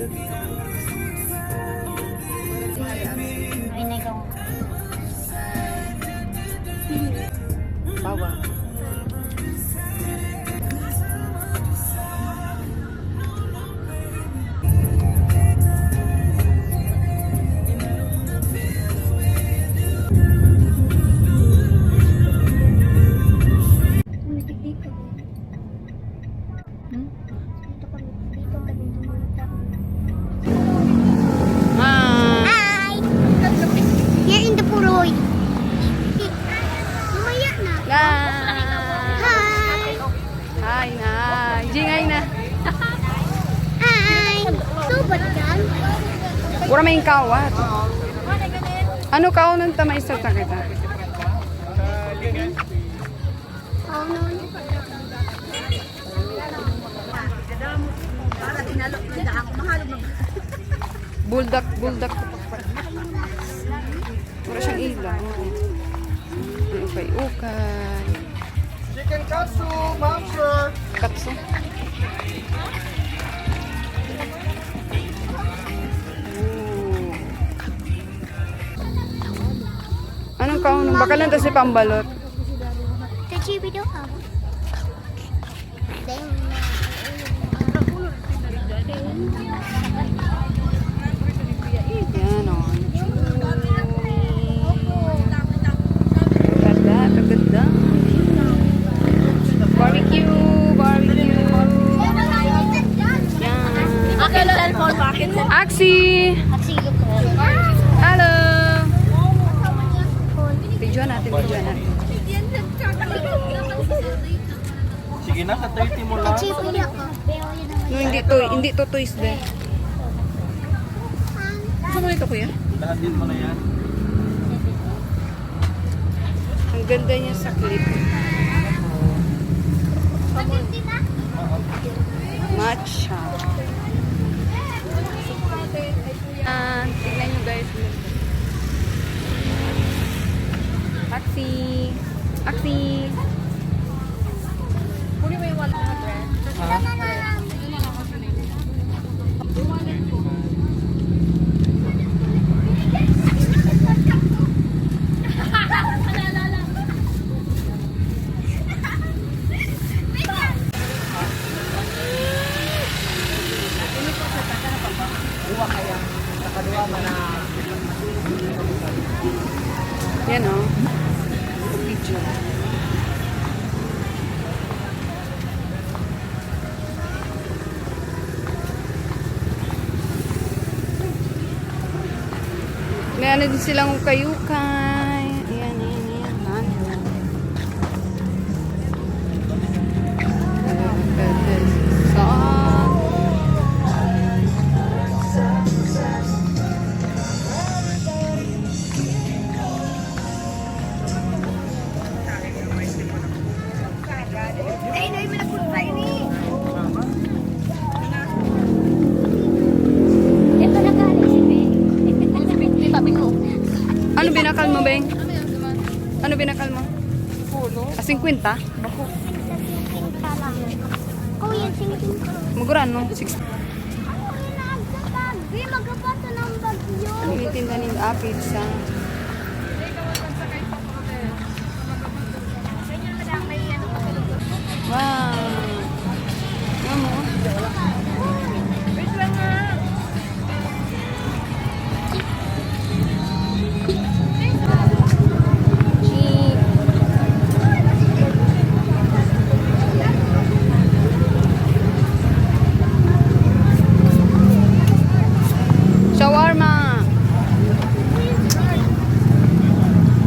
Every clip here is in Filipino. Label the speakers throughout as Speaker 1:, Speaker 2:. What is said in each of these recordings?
Speaker 1: Ay, nagaw.
Speaker 2: Bawang.
Speaker 1: Dito. Dito kami pumunta. Hi! Here in the Puroy. Lumaya na. Hi!
Speaker 2: Hi na. Jingay na.
Speaker 1: Hi! Subat yan?
Speaker 2: Pura may kawat. Ano kaunan ta may sa kita?
Speaker 1: Oh, no.
Speaker 2: Buldak. Pura siyang ilaw. Ukay-ukay.
Speaker 3: Chicken katsu, ma'am sir.
Speaker 2: Katso. Anong kaunan? Baka lang to si pambalot.
Speaker 1: Tachibi daw ka.
Speaker 2: Yan o. Ganda. Barbecue. Yan. Aksi. Hello. Video natin.
Speaker 3: Sige na, ka-30 mo lang.
Speaker 1: Tachibi ako.
Speaker 2: No, hindi to toys din. Gusto mo nito, kuya?
Speaker 3: Lahatin mo na yan.
Speaker 2: Ang ganda niya sa clip. Matcha. Tignan nyo guys. Aksi. Kunin mo yung wallet mo, Dre. Yan o. Video. May ano din silang kayukay. Ayan. Ano binakal mo, Beng? Ano binakal mo?
Speaker 1: Pulo.
Speaker 2: 50?
Speaker 1: Kuya, singin ko.
Speaker 2: Magurano? 60.
Speaker 1: Di magkapato ng bagyo.
Speaker 2: Ano yung tinda ng pizza? Wow! Ano? Shawarma!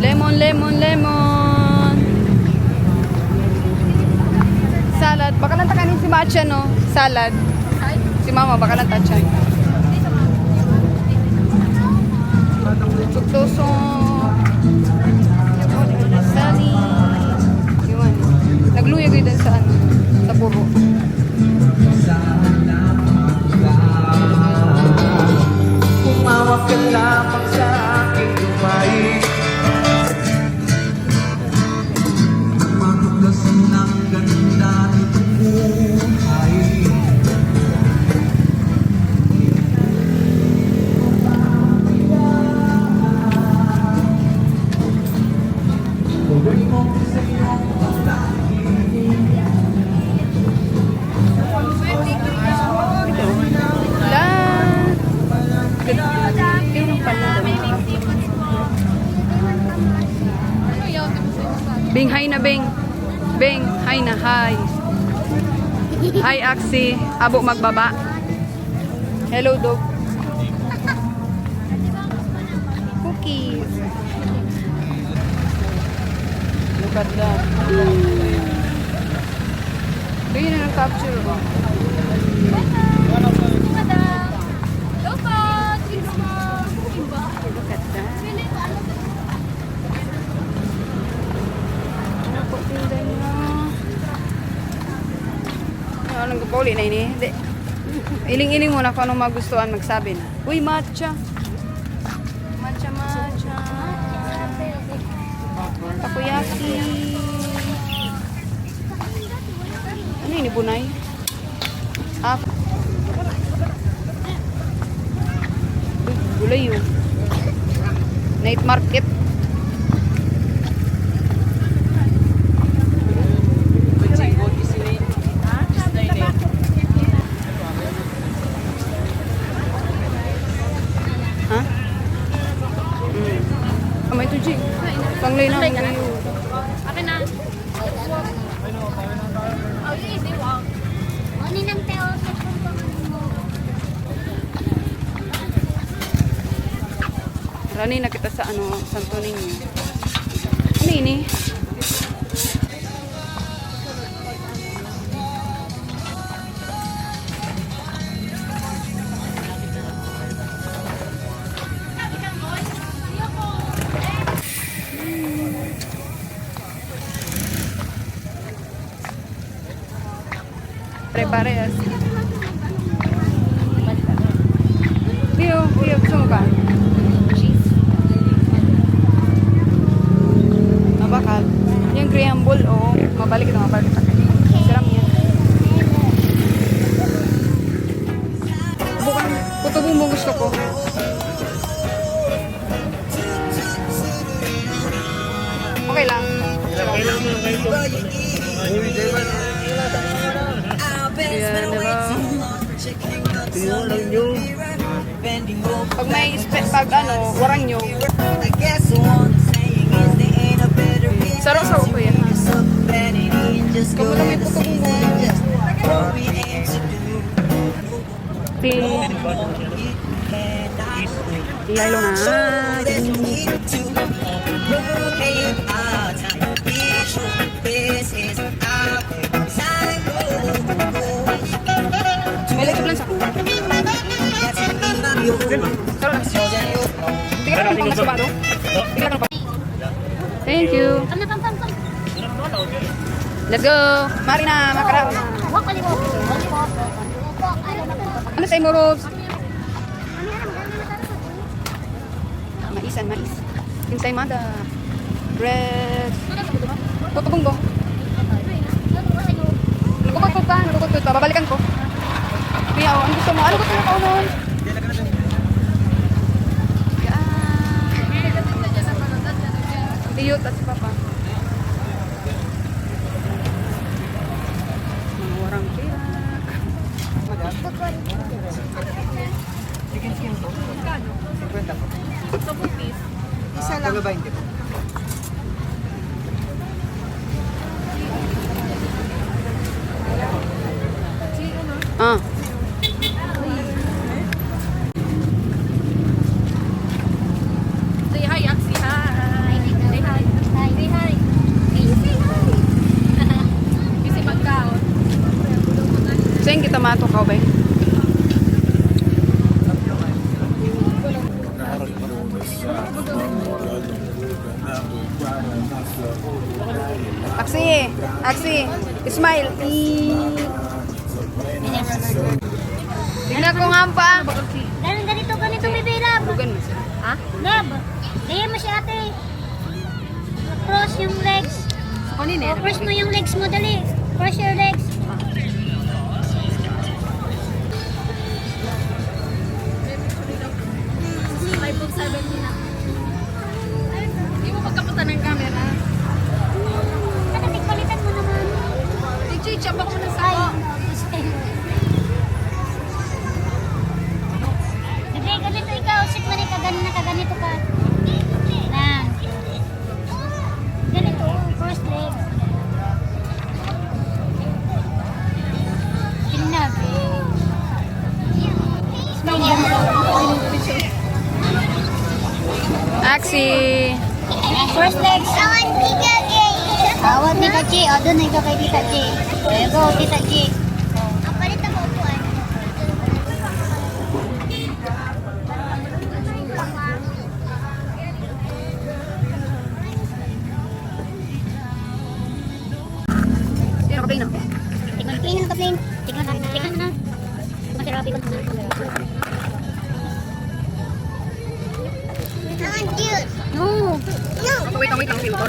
Speaker 2: Lemon! Salad. Baka lang takanin si Matcha, no? Salad. Si Mama, baka lang tachan. Tuktoso. Sali. Iwan. Nagluyag din sa ano? Sa puro.
Speaker 3: Umawak ka lamang sa aking lumay. Maglasin ng ganda nitong buhay.
Speaker 2: Bing, hi na, Bing. Bing, hi na, hi. Hi, Axie. Abo magbaba. Hello, dog. Cookies. Look at that. Ito yun ang capture ko. Look at that. Ano po tinday mo? Ano lang kapauli na ini? Hindi. Iling-iling muna kung anong magustuhan magsabi na. Uy, matcha. Matcha, matcha. Takoyaki. Ano yun, bunay? Ah. Uy, gulay yun. Night market. Ha? Kamay to, G. Panglay na.
Speaker 1: Akin na. Ano nang teo sa mo?
Speaker 2: Rani na kita sa ano, Santo Niño. Ano ini? Pare-parehas. Pio, gusto mo ba? Mabakal. Yung graham bull, oh. Mabalik kita. Siram yan. Bukan, kutubong mo gusto ko. Okay lang. Yan, diba? Pag may pag ano, warang nyo. Saro-saro ko yan. Kamu lang may putubong mo. Lalo na. May lagay lang sa ako. Saro lang. Tingnan lang kung masabado. Tingnan lang pa. Thank you.
Speaker 1: Come.
Speaker 2: Let's go. Mari na, makarao na.
Speaker 1: Walk, walk.
Speaker 2: Ano sa imo, Robs? Mais. Kinsay mada. Bread. Tutubong ko. Nagkukot pa. Babalikan ko. Kaya, ano gusto mo? Ano gusto mo kaunon? Tiyot at si Papa. Mga warang kirak.
Speaker 3: Chicken skin po. 50 po.
Speaker 2: Sa bupis.
Speaker 3: Isa lang. 20 po.
Speaker 2: Ah.
Speaker 1: Say hi, Axie. Hi. Say hi. Say hi. Say hi. Kasi magkaon.
Speaker 2: Saan kita mato ka ba? Axie. Smile. Tingnan ko nga pa.
Speaker 1: Ganito, baby love.
Speaker 2: Bugan mo siya.
Speaker 1: Ha? Love. Kaya mo si ate. Cross yung legs. Cross mo yung legs mo, dali. Cross your legs.
Speaker 2: Hindi mo pagkapunta ng camera.
Speaker 1: Palitan mo naman.
Speaker 2: Chicha, baka mo na sa
Speaker 1: Ay. Bebe, ganito ikaw. Sit mo rin kaganito ka. Na. Ganito, first leg.
Speaker 2: Taxi!
Speaker 1: First legs. Awat Tita G. O, doon na ito kay Tita G. There you go, Tita G. Ang palit na upuan.
Speaker 2: Sino ka na?
Speaker 1: Tingnan, tingnan ka, Plain. Tingnan na, tingnan na. Masarapi ko na. No.
Speaker 2: Wait lang, filter.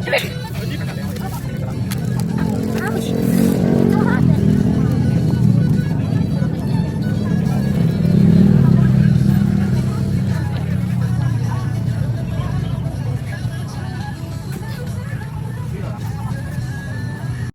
Speaker 2: Wait.